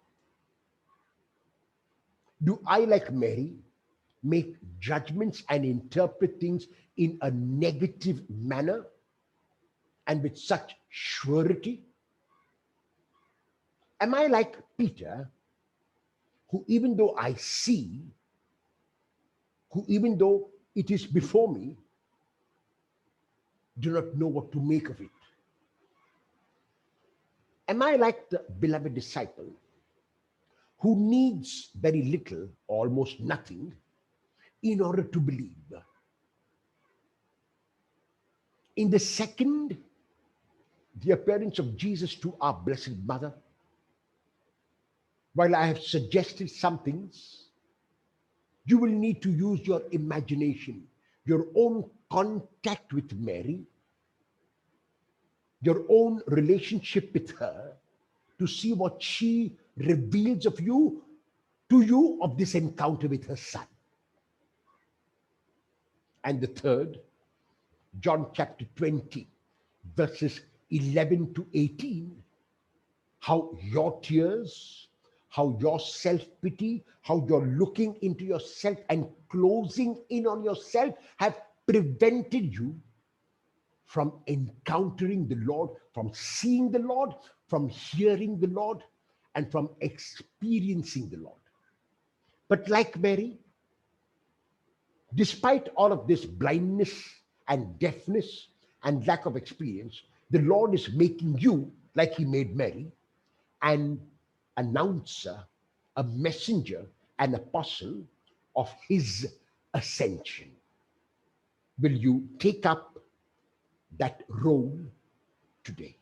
Do I, like Mary, make judgments and interpret things in a negative manner and with such surety? Am I like Peter, who even though I see, who even though it is before me, do not know what to make of it? Am I like the beloved disciple, who needs very little, almost nothing, in order to believe? In the second, the appearance of Jesus to our Blessed Mother, while I have suggested some things, you will need to use your imagination, your own contact with Mary, your own relationship with her, to see what she reveals of you, to you, of this encounter with her Son. And the third, John chapter 20, verses 11 to 18, how your tears, how your self-pity, how you're looking into yourself and closing in on yourself have prevented you from encountering the Lord, from seeing the Lord, from hearing the Lord, and from experiencing the Lord. But like Mary, despite all of this blindness and deafness and lack of experience, the Lord is making you, like he made Mary, an announcer, a messenger, an apostle of his ascension. Will you take up that role today?